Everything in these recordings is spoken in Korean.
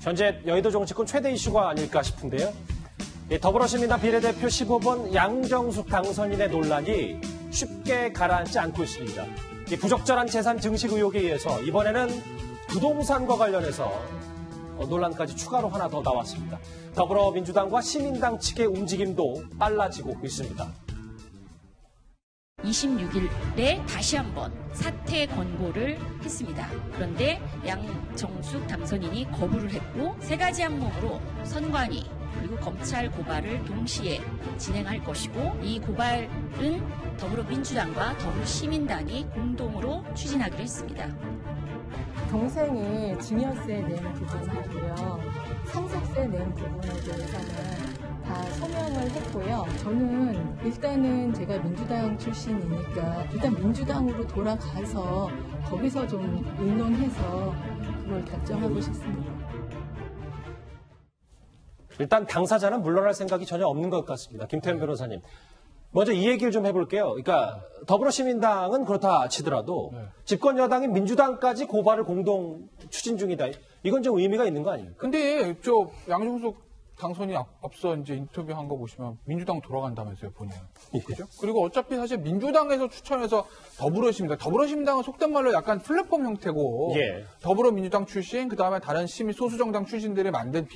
현재 여의도 정치권 최대 이슈가 아닐까 싶은데요. 더불어시민당 비례대표 15번 양정숙 당선인의 논란이 쉽게 가라앉지 않고 있습니다. 부적절한 재산 증식 의혹에 의해서 이번에는 부동산과 관련해서 논란까지 추가로 하나 더 나왔습니다. 더불어민주당과 시민당 측의 움직임도 빨라지고 있습니다. 26일에 다시 한번 사퇴 권고를 했습니다. 그런데 양정숙 당선인이 거부를 했고 세 가지 항목으로 선관위 그리고 검찰 고발을 동시에 진행할 것이고 이 고발은 더불어민주당과 더불어시민당이 공동으로 추진하기로 했습니다. 동생이 증여세 낸 부분하고요, 상속세 낸 부분에 대해서는 다 소명을 했고요. 저는 일단은 제가 민주당 출신이니까 일단 민주당으로 돌아가서 거기서 좀 의논해서 그걸 결정하고 싶습니다. 일단 당사자는 물러날 생각이 전혀 없는 것 같습니다. 김태현 변호사님. 먼저 이 얘기를 좀 해볼게요. 그러니까 더불어시민당은 그렇다 치더라도 집권 여당인 민주당까지 고발을 공동 추진 중이다. 이건 좀 의미가 있는 거 아닙니까? 근데 양정숙 당선이 앞서 이제 인터뷰한 거 보시면 민주당 돌아간다면서요, 본인은. 그죠? 그리고 어차피 사실 민주당에서 추천해서 더불어시민당은 속된 말로 약간 플랫폼 형태고 더불어민주당 출신, 그다음에 다른 소수정당 출신들이 만든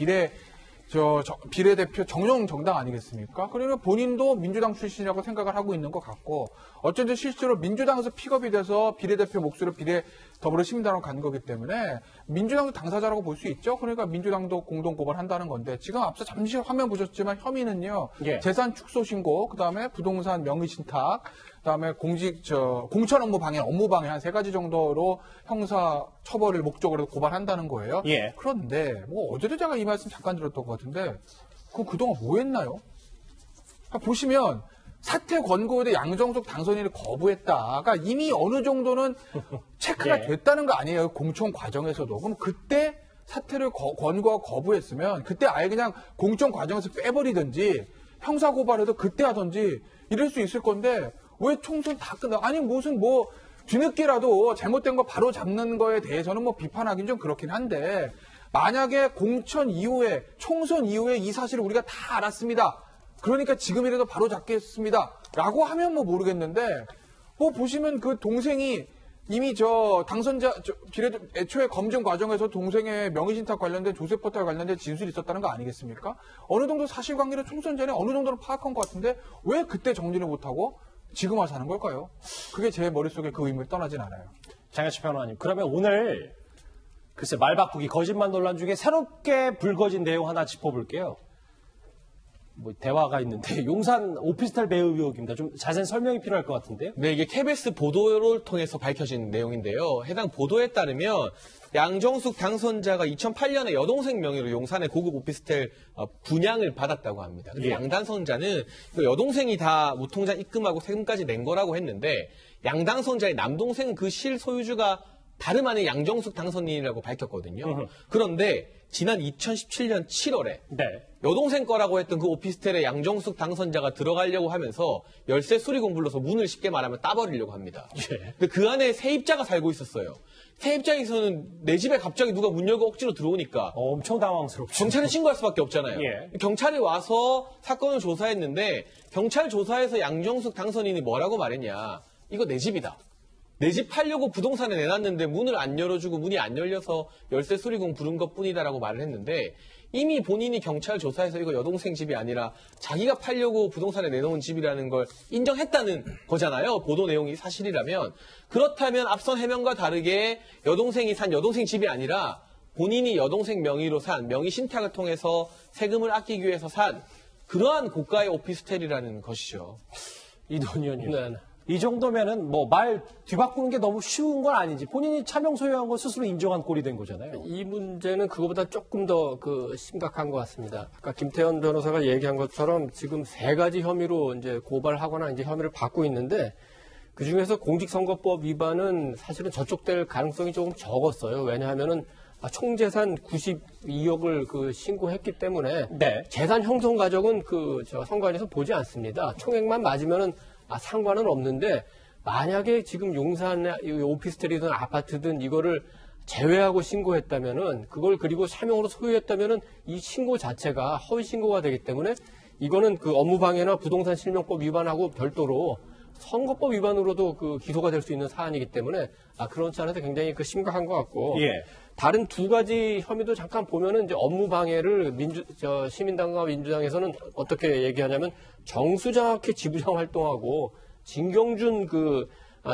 비례대표 정용 정당 아니겠습니까? 그러면 본인도 민주당 출신이라고 생각을 하고 있는 것 같고, 어쩐지 실제로 민주당에서 픽업이 돼서 비례대표 목소리로 더불어시민당으로 간 거기 때문에 민주당도 당사자라고 볼 수 있죠. 그러니까 민주당도 공동 고발한다는 건데, 지금 앞서 잠시 화면 보셨지만 혐의는요, 재산 축소 신고, 그다음에 부동산 명의 신탁, 그다음에 공천 업무 방해 한 세 가지 정도로 형사 처벌을 목적으로 고발한다는 거예요. 그런데 어제도 제가 이 말씀 잠깐 들었던 것 같은데, 그동안 뭐 했나요? 보시면 사퇴 권고에 대해 양정숙 당선인을 거부했다가 이미 어느 정도는 체크가 됐다는 거 아니에요? 공천 과정에서도. 그럼 그때 사퇴를 권고하고 거부했으면 그때 아예 그냥 공천 과정에서 빼버리든지 형사 고발해도 그때 하든지 이럴 수 있을 건데, 왜 총선 다 아니 무슨 뒤늦게라도 잘못된 거 바로 잡는 거에 대해서는 비판하기는 좀 그렇긴 한데, 만약에 공천 이후에 총선 이후에 이 사실을 우리가 다 알았습니다. 그러니까 지금이라도 바로 잡겠습니다. 라고 하면 모르겠는데, 보시면 그 동생이 이미 당선자 애초에 검증 과정에서 동생의 명의신탁 관련된 조세포탈 관련된 진술이 있었다는 거 아니겠습니까? 어느 정도 사실관계를 총선 전에 어느 정도는 파악한 것 같은데 왜 그때 정리를 못하고 지금 와서 하는 걸까요? 그게 제 머릿속에 그 의미를 떠나진 않아요. 장현식 변호사님, 그러면 오늘 글쎄 말 바꾸기 거짓말 논란 중에 새롭게 불거진 내용 하나 짚어볼게요. 대화가 있는데 용산 오피스텔 매입 의혹입니다. 좀 자세한 설명이 필요할 것 같은데요. 네, 이게 KBS 보도를 통해서 밝혀진 내용인데요. 해당 보도에 따르면 양정숙 당선자가 2008년에 여동생 명의로 용산의 고급 오피스텔 분양을 받았다고 합니다. 근데 양 당선자는 여동생이 다 무통장 입금하고 세금까지 낸 거라고 했는데, 양 당선자의 남동생은 그 실소유주가 다름 아닌 양정숙 당선인이라고 밝혔거든요. 그런데 지난 2017년 7월에 여동생 거라고 했던 그 오피스텔에 양정숙 당선자가 들어가려고 하면서 열쇠 수리공 불러서 문을 쉽게 말하면 따버리려고 합니다. 근데 그 안에 세입자가 살고 있었어요. 세입자에서는 내 집에 갑자기 누가 문 열고 억지로 들어오니까 엄청 당황스럽죠. 경찰에 신고할 수밖에 없잖아요. 경찰이 와서 사건을 조사했는데, 경찰 조사에서 양정숙 당선인이 뭐라고 말했냐. 이거 내 집이다. 내 집 팔려고 부동산에 내놨는데 문을 안 열어주고 문이 안 열려서 열쇠 수리공 부른 것뿐이다라고 말을 했는데, 이미 본인이 경찰 조사에서 이거 여동생 집이 아니라 자기가 팔려고 부동산에 내놓은 집이라는 걸 인정했다는 거잖아요. 보도 내용이 사실이라면. 그렇다면 앞선 해명과 다르게 여동생이 산 여동생 집이 아니라 본인이 여동생 명의로 산 명의 신탁을 통해서 세금을 아끼기 위해서 산 그러한 고가의 오피스텔이라는 것이죠. 이동희 의원님. 이 정도면은 말 뒤바꾸는 게 너무 쉬운 건 아닌지, 본인이 차명 소유한 걸 스스로 인정한 꼴이 된 거잖아요. 이 문제는 그거보다 조금 더 심각한 것 같습니다. 아까 김태현 변호사가 얘기한 것처럼 지금 세 가지 혐의로 이제 고발하거나 이제 혐의를 받고 있는데, 그 중에서 공직선거법 위반은 사실은 저촉될 가능성이 조금 적었어요. 왜냐하면은 총재산 92억을 신고했기 때문에 재산 형성 과정은 선관위에서 보지 않습니다. 총액만 맞으면은 상관은 없는데, 만약에 지금 용산의 오피스텔이든 아파트든 이거를 제외하고 신고했다면은 그걸 그리고 사명으로 소유했다면은 이 신고 자체가 허위 신고가 되기 때문에 이거는 그 업무방해나 부동산 실명법 위반하고 별도로 선거법 위반으로도 그 기소가 될 수 있는 사안이기 때문에 그런 차원에서 굉장히 그 심각한 것 같고 예. 다른 두 가지 혐의도 잠깐 보면은 이제 업무방해를 시민당과 민주당에서는 어떻게 얘기하냐면 정수장학회 지부장 활동하고 진경준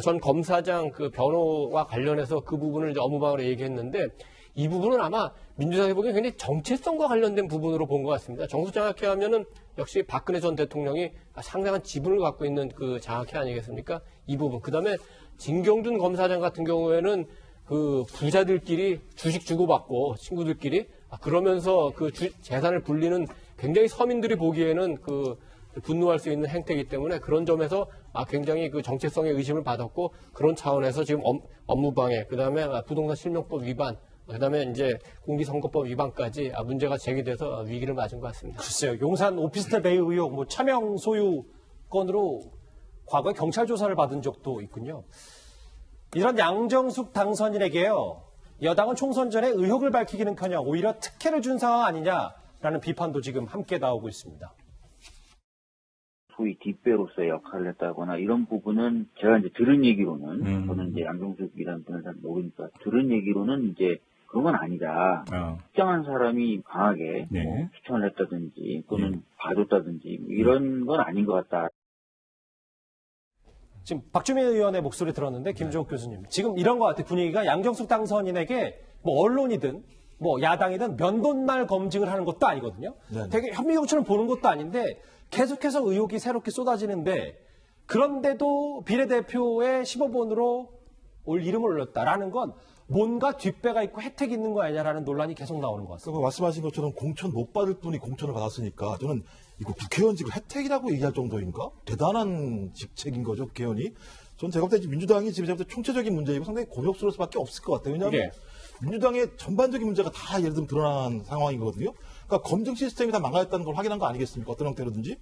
전 검사장 그 변호와 관련해서 그 부분을 이제 업무방해로 얘기했는데 이 부분은 아마 민주당이 보기엔 굉장히 정체성과 관련된 부분으로 본 것 같습니다. 정수장학회 하면은 역시 박근혜 전 대통령이 상당한 지분을 갖고 있는 그 장학회 아니겠습니까? 이 부분. 그 다음에 진경준 검사장 같은 경우에는 그 부자들끼리 주식 주고받고 친구들끼리 그러면서 그 재산을 불리는 굉장히 서민들이 보기에는 그 분노할 수 있는 행태이기 때문에 그런 점에서 굉장히 그 정체성의 의심을 받았고 그런 차원에서 지금 업무방해, 그 다음에 부동산 실명법 위반, 그 다음에 이제 공직선거법 위반까지 문제가 제기돼서 위기를 맞은 것 같습니다. 글쎄요. 용산 오피스텔 매입 의혹 뭐 차명 소유 건으로 과거에 경찰 조사를 받은 적도 있군요. 이런 양정숙 당선인에게요. 여당은 총선 전에 의혹을 밝히기는커녕 오히려 특혜를 준 상황 아니냐라는 비판도 지금 함께 나오고 있습니다. 소위 뒷배로서의 역할을 했다거나 이런 부분은 제가 이제 들은 얘기로는 저는 이제 양정숙이라는 분을 잘 모르니까 들은 얘기로는 이제 그런 건 아니다. 특정한 사람이 강하게 뭐 추천을 했다든지 또는 봐줬다든지 이런 건 아닌 것 같다. 지금 박주민 의원의 목소리 들었는데 김종욱 교수님 지금 이런 것 같아요. 분위기가 양정숙 당선인에게 뭐 언론이든 뭐 야당이든 면돈날 검증을 하는 것도 아니거든요. 되게 현미경처럼 보는 것도 아닌데 계속해서 의혹이 새롭게 쏟아지는데 그런데도 비례대표의 15번으로 올 이름을 올렸다라는 건 뭔가 뒷배가 있고 혜택이 있는 거 아니냐라는 논란이 계속 나오는 것 같습니다. 말씀하신 것처럼 공천 못 받을 분이 공천을 받았으니까 저는 이거 국회의원직을 혜택이라고 얘기할 정도인가? 대단한 직책인 거죠, 국회의원이. 전 제가 볼 때 민주당이 지금 제가 볼 때 총체적인 문제이고 상당히 곤욕스러울 수밖에 없을 것 같아요. 왜냐하면 민주당의 전반적인 문제가 다 예를 들면 드러난 상황이거든요. 그러니까 검증 시스템이 다 망가졌다는 걸 확인한 거 아니겠습니까? 어떤 형태로든지.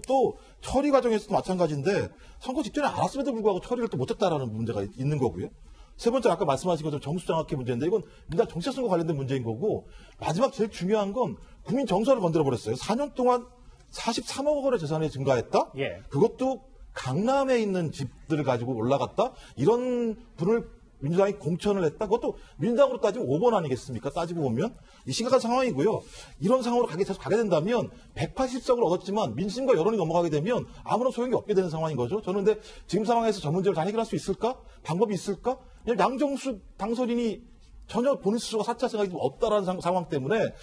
또 처리 과정에서도 마찬가지인데 선거 직전에 알았음에도 불구하고 처리를 또 못했다라는 문제가 있는 거고요. 세 번째 아까 말씀하신 것처럼 정수장학회 문제인데 이건 민주당 정체성과 관련된 문제인 거고 마지막 제일 중요한 건 국민 정서를 건드려버렸어요. 4년 동안 43억 원의 재산이 증가했다? 예. 그것도 강남에 있는 집들을 가지고 올라갔다? 이런 분을 민주당이 공천을 했다? 그것도 민주당으로 따지면 5번 아니겠습니까? 따지고 보면. 이 심각한 상황이고요. 이런 상황으로 계속 가게 된다면 180석을 얻었지만 민심과 여론이 넘어가게 되면 아무런 소용이 없게 되는 상황인 거죠. 저는 근데 지금 상황에서 저 문제를 다 해결할 수 있을까? 방법이 있을까? 그냥 양정숙 당선인이 전혀 본인 스스로가 사찰 생각이 좀 없다라는 상황 때문에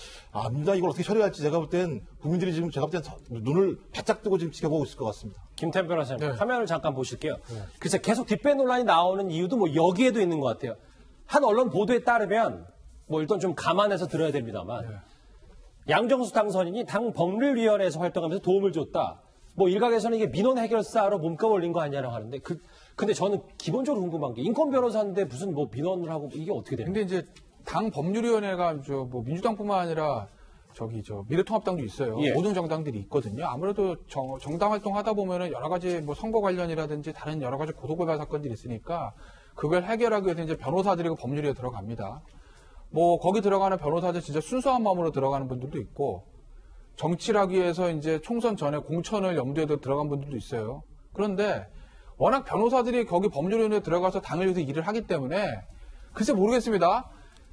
민주당이 이걸 어떻게 처리할지 제가 볼 땐 국민들이 지금 제가 볼 땐 눈을 바짝 뜨고 지금 지켜보고 있을 것 같습니다. 김태현 변호사님, 화면을 잠깐 보실게요. 글쎄 계속 뒷배 논란이 나오는 이유도 뭐 여기에도 있는 것 같아요. 한 언론 보도에 따르면 뭐 일단 좀 감안해서 들어야 됩니다만 양정숙 당선인이 당 법률위원회에서 활동하면서 도움을 줬다. 뭐 일각에서는 이게 민원 해결사로 몸값 올린 거 아니냐고 하는데 근데 저는 기본적으로 궁금한 게 인권 변호사인데 무슨 뭐 민원을 하고 이게 어떻게 됩니까? 근데 이제 당 법률위원회가 뭐 민주당뿐만 아니라 미래통합당도 있어요. 예. 모든 정당들이 있거든요. 아무래도 정당 활동하다 보면은 여러 가지 뭐 선거 관련이라든지 다른 여러 가지 고소고발 사건들이 있으니까 그걸 해결하기 위해서 이제 변호사들이고 법률위에 들어갑니다. 뭐 거기 들어가는 변호사들 진짜 순수한 마음으로 들어가는 분들도 있고 정치를 하기 위해서 이제 총선 전에 공천을 염두에 둬 들어간 분들도 있어요. 그런데 워낙 변호사들이 거기 법률위원회에 들어가서 당을 위해서 일을 하기 때문에 글쎄 모르겠습니다.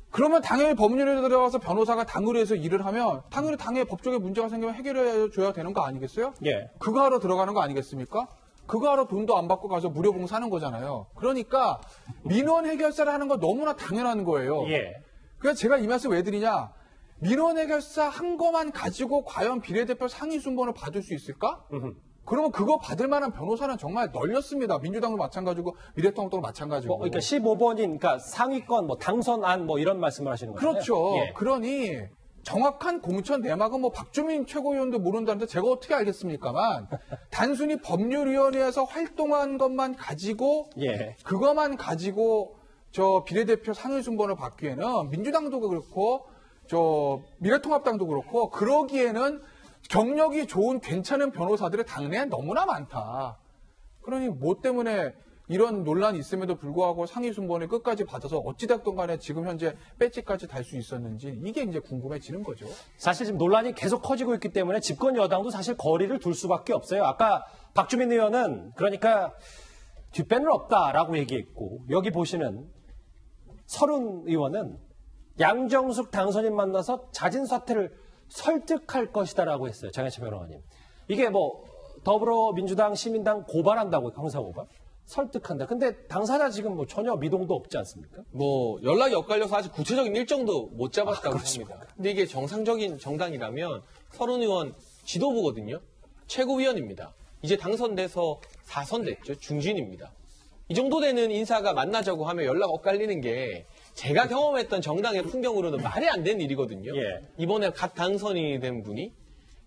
그러면 당연히 법률위원회에 들어가서 변호사가 당을 위해서 일을 하면 당연히 당에 법적인 문제가 생기면 해결해 줘야 되는 거 아니겠어요? 예. 그거 하러 들어가는 거 아니겠습니까? 그거 하러 돈도 안 받고 가서 무료 봉사하는 거잖아요. 그러니까 민원 해결사를 하는 건 너무나 당연한 거예요. 예. 그래서 제가 이 말씀 왜 드리냐? 민원 해결사 한 거만 가지고 과연 비례대표 상위 순번을 받을 수 있을까? 그러면 그거 받을 만한 변호사는 정말 널렸습니다. 민주당도 마찬가지고 미래통합당도 마찬가지고. 그러니까 15번인 그러니까 상위권 뭐 당선안 뭐 이런 말씀을 하시는 거죠. 그렇죠. 예. 그러니 정확한 공천 내막은 뭐 박주민 최고위원도 모른다는데 제가 어떻게 알겠습니까만 단순히 법률위원회에서 활동한 것만 가지고 예. 그것만 가지고 비례대표 상위 순번을 받기에는 민주당도 그렇고 미래통합당도 그렇고 그러기에는 경력이 좋은 괜찮은 변호사들이 당내에 너무나 많다. 그러니 뭐 때문에 이런 논란이 있음에도 불구하고 상위 순번을 끝까지 받아서 어찌됐든 간에 지금 현재 배지까지 달 수 있었는지 이게 이제 궁금해지는 거죠. 사실 지금 논란이 계속 커지고 있기 때문에 집권 여당도 사실 거리를 둘 수밖에 없어요. 아까 박주민 의원은 그러니까 뒷배는 없다라고 얘기했고 여기 보시는 서른 의원은 양정숙 당선인 만나서 자진 사퇴를 설득할 것이다라고 했어요. 장혜철 변호사님. 이게 뭐 더불어민주당, 시민당 고발한다고 형사고발? 설득한다. 근데 당사자 지금 뭐 전혀 미동도 없지 않습니까? 뭐 연락이 엇갈려서 아직 구체적인 일정도 못 잡았다고 합니다. 근데 이게 정상적인 정당이라면 서른 의원 지도부거든요. 최고위원입니다. 이제 당선돼서 4선 됐죠. 중진입니다. 이 정도 되는 인사가 만나자고 하면 연락 엇갈리는 게 제가 경험했던 정당의 풍경으로는 말이 안 되는 일이거든요. 예. 이번에 갓 당선이 된 분이.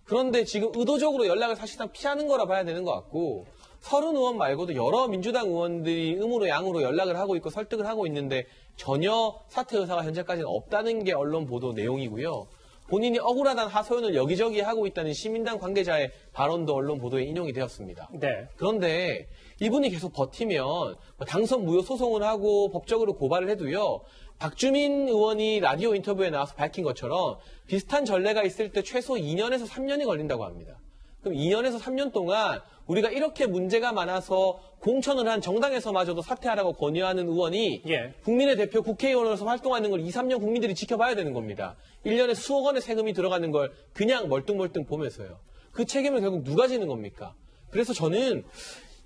그런데 지금 의도적으로 연락을 사실상 피하는 거라 봐야 되는 것 같고 서른 의원 말고도 여러 민주당 의원들이 음으로 양으로 연락을 하고 있고 설득을 하고 있는데 전혀 사퇴 의사가 현재까지는 없다는 게 언론 보도 내용이고요. 본인이 억울하다는 하소연을 여기저기 하고 있다는 시민당 관계자의 발언도 언론 보도에 인용이 되었습니다. 네. 그런데 이분이 계속 버티면 당선 무효 소송을 하고 법적으로 고발을 해도요. 박주민 의원이 라디오 인터뷰에 나와서 밝힌 것처럼 비슷한 전례가 있을 때 최소 2년에서 3년이 걸린다고 합니다. 그럼 2년에서 3년 동안 우리가 이렇게 문제가 많아서 공천을 한 정당에서마저도 사퇴하라고 권유하는 의원이 예. 국민의 대표 국회의원으로서 활동하는 걸 2, 3년 국민들이 지켜봐야 되는 겁니다. 1년에 수억 원의 세금이 들어가는 걸 그냥 멀뚱멀뚱 보면서요. 그 책임을 결국 누가 지는 겁니까? 그래서 저는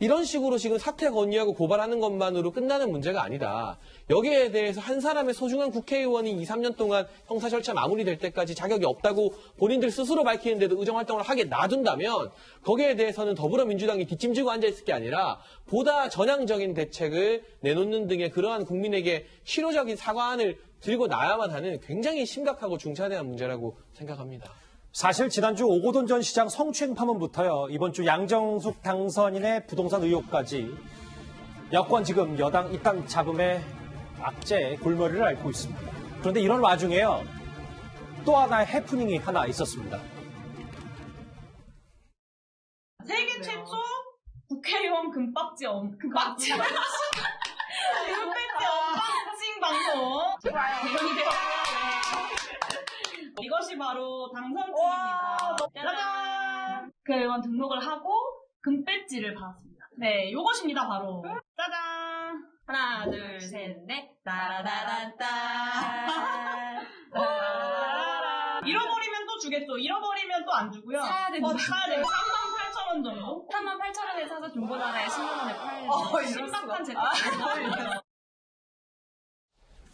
이런 식으로 지금 사퇴 건의하고 고발하는 것만으로 끝나는 문제가 아니다. 여기에 대해서 한 사람의 소중한 국회의원이 2, 3년 동안 형사 절차 마무리될 때까지 자격이 없다고 본인들 스스로 밝히는데도 의정활동을 하게 놔둔다면 거기에 대해서는 더불어민주당이 뒷짐지고 앉아있을 게 아니라 보다 전향적인 대책을 내놓는 등의 그러한 국민에게 실효적인 사과안을 들고 나야만 하는 굉장히 심각하고 중차대한 문제라고 생각합니다. 사실 지난주 오고돈 전 시장 성추행 파문부터요. 이번 주 양정숙 당선인의 부동산 의혹까지 여권 지금 여당 입당 잡음의 악재의 골머리를 앓고 있습니다. 그런데 이런 와중에요. 또 하나의 해프닝이 하나 있었습니다. 세계 최초 국회의원 금박지 언박싱 방송 대박이 되었고요. 이것이 바로 당선증입니다. 짜잔! 국회의원 등록을 하고 금배지를 받았습니다. 네, 이것입니다 바로. 짜잔! 하나, 둘, 셋, 넷. 따라다란따. 잃어버리면 또 주겠죠. 잃어버리면 또 안 주고요. 사야 됩니다. 사야 돼요. 38,000원 정도. 38,000원에 사서 중고나라에 10만원에 팔려요. 심각한 제품이에요.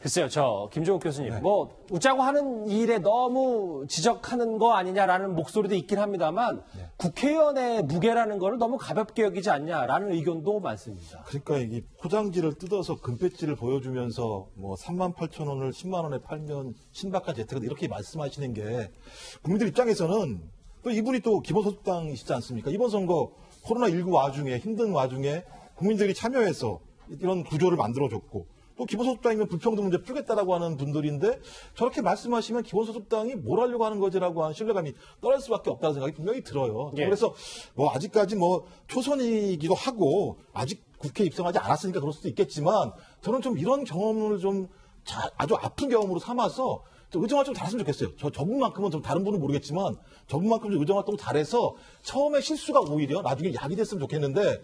글쎄요, 김종욱 교수님, 뭐 웃자고 하는 일에 너무 지적하는 거 아니냐라는 목소리도 있긴 합니다만 국회의원의 무게라는 거를 너무 가볍게 여기지 않냐라는 의견도 많습니다. 그러니까 이 포장지를 뜯어서 금배지를 보여주면서 뭐 38,000원을 10만 원에 팔면 신박한 재테크다 이렇게 말씀하시는 게 국민들 입장에서는 또 이분이 또 기본소득당이시지 않습니까? 이번 선거 코로나19 와중에 힘든 와중에 국민들이 참여해서 이런 구조를 만들어줬고 또 기본소득당이면 불평등 문제 풀겠다라고 하는 분들인데 저렇게 말씀하시면 기본소득당이 뭘 하려고 하는 거지라고 하는 신뢰감이 떨어질 수밖에 없다는 생각이 분명히 들어요. 예. 그래서 뭐 아직까지 뭐 초선이기도 하고 아직 국회에 입성하지 않았으니까 그럴 수도 있겠지만 저는 좀 이런 경험을 좀 아주 아픈 경험으로 삼아서 의정활동 잘했으면 좋겠어요. 저분만큼은 좀 다른 분은 모르겠지만 저분만큼 좀 의정활동 잘해서 처음에 실수가 오히려 나중에 약이 됐으면 좋겠는데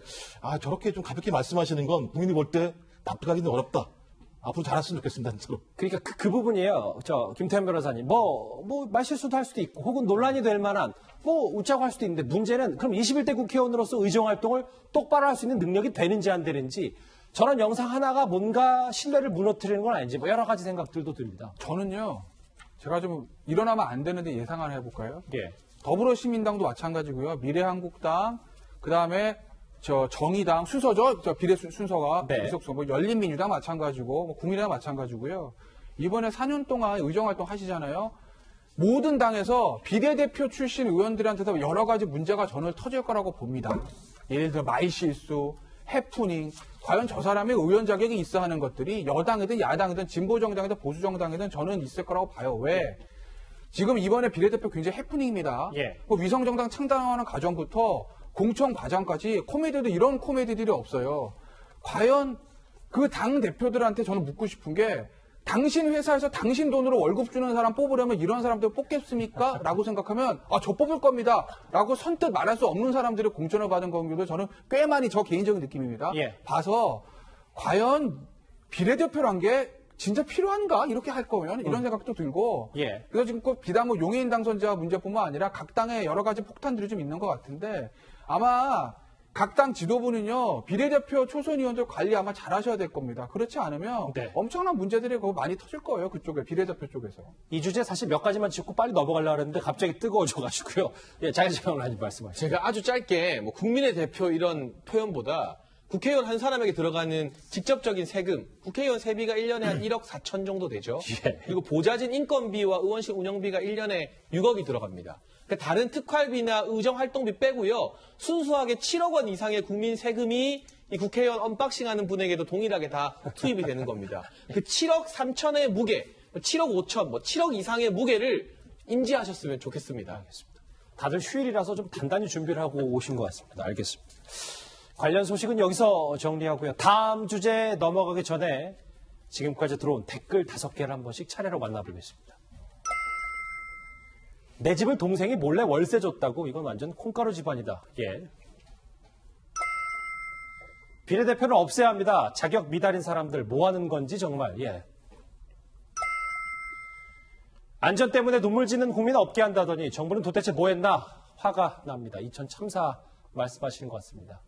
저렇게 좀 가볍게 말씀하시는 건 국민이 볼 때 납득하기는 어렵다. 앞으로 잘했으면 좋겠습니다, 진짜로. 그러니까 그 부분이에요. 김태현 변호사님. 말실수도 할 수도 있고, 혹은 논란이 될 만한, 웃자고 할 수도 있는데, 문제는 그럼 21대 국회의원으로서 의정활동을 똑바로 할 수 있는 능력이 되는지 안 되는지, 저런 영상 하나가 뭔가 신뢰를 무너뜨리는 건 아닌지, 여러 가지 생각들도 듭니다. 저는요, 제가 좀 일어나면 안 되는데 예상 하나 해볼까요? 예. 더불어시민당도 마찬가지고요. 미래한국당, 그 다음에 정의당 순서죠. 비례 순서가 네. 계속 열린민주당 마찬가지고 국민의당 마찬가지고요. 이번에 4년 동안 의정활동 하시잖아요. 모든 당에서 비례대표 출신 의원들한테서 여러 가지 문제가 저는 터질 거라고 봅니다. 예를 들어 말실수, 해프닝. 과연 저 사람의 의원 자격이 있어 하는 것들이 여당이든 야당이든 진보정당이든 보수정당이든 저는 있을 거라고 봐요. 왜? 지금 이번에 비례대표 굉장히 해프닝입니다. 예. 위성정당 창당하는 과정부터 공천 과정까지 코미디도 이런 코미디들이 없어요. 과연 그 당 대표들한테 저는 묻고 싶은 게 당신 회사에서 당신 돈으로 월급 주는 사람 뽑으려면 이런 사람들 뽑겠습니까? 라고 생각하면 저 뽑을 겁니다. 라고 선뜻 말할 수 없는 사람들이 공천을 받은 경우도 저는 꽤 많이 저 개인적인 느낌입니다. 봐서 과연 비례대표란 게 진짜 필요한가? 이렇게 할 거면 이런 생각도 들고 그래서 지금 꼭 비단 뭐 용해인 당선자 문제뿐만 아니라 각 당에 여러 가지 폭탄들이 좀 있는 것 같은데 아마 각 당 지도부는요 비례대표 초선 의원들 관리 아마 잘하셔야 될 겁니다. 그렇지 않으면 엄청난 문제들이 많이 터질 거예요. 그쪽에 비례대표 쪽에서. 이 주제 사실 몇 가지만 짚고 빨리 넘어가려고 했는데 갑자기 뜨거워져가지고요. 장혜진 의원님 말씀하세요. 제가 아주 짧게 뭐 국민의 대표 이런 표현보다 국회의원 한 사람에게 들어가는 직접적인 세금, 국회의원 세비가 1년에 한 1억 4천 정도 되죠. 그리고 보좌진 인건비와 의원실 운영비가 1년에 6억이 들어갑니다. 그러니까 다른 특활비나 의정활동비 빼고요. 순수하게 7억 원 이상의 국민 세금이 이 국회의원 언박싱하는 분에게도 동일하게 다 투입이 되는 겁니다. 그 7억 3천의 무게, 7억 5천, 7억 이상의 무게를 인지하셨으면 좋겠습니다. 알겠습니다. 다들 휴일이라서 좀 단단히 준비를 하고 오신 것 같습니다. 알겠습니다. 관련 소식은 여기서 정리하고요. 다음 주제 넘어가기 전에 지금까지 들어온 댓글 5개를 한 번씩 차례로 만나보겠습니다. 내 집을 동생이 몰래 월세 줬다고 이건 완전 콩가루 집안이다. 비례대표는 없애야 합니다. 자격 미달인 사람들 뭐 하는 건지 정말. 안전 때문에 눈물 짓는 국민 없게 한다더니 정부는 도대체 뭐 했나 화가 납니다. 이천 참사 말씀하시는 것 같습니다.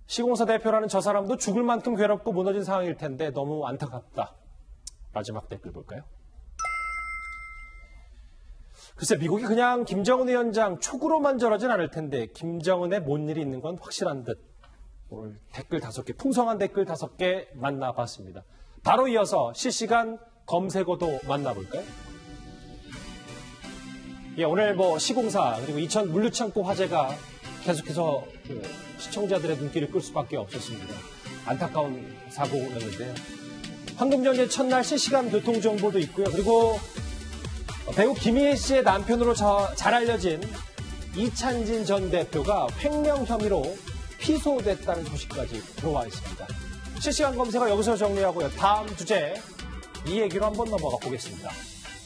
시공사 대표라는 저 사람도 죽을 만큼 괴롭고 무너진 상황일 텐데 너무 안타깝다. 마지막 댓글 볼까요? 글쎄 미국이 그냥 김정은 위원장 촉으로만 저러진 않을 텐데 김정은에 뭔 일이 있는 건 확실한 듯. 오늘 댓글 5개, 풍성한 댓글 5개 만나봤습니다. 바로 이어서 실시간 검색어도 만나볼까요? 오늘 시공사 그리고 이천 물류창고 화재가 계속해서 시청자들의 눈길을 끌 수밖에 없었습니다. 안타까운 사고였는데요. 황금전의 첫날 실시간 교통정보도 있고요. 그리고 배우 김희애 씨의 남편으로 잘 알려진 이찬진 전 대표가 횡령 혐의로 피소됐다는 소식까지 들어와 있습니다. 실시간 검색어 여기서 정리하고요. 다음 주제 이 얘기로 한번 넘어가 보겠습니다.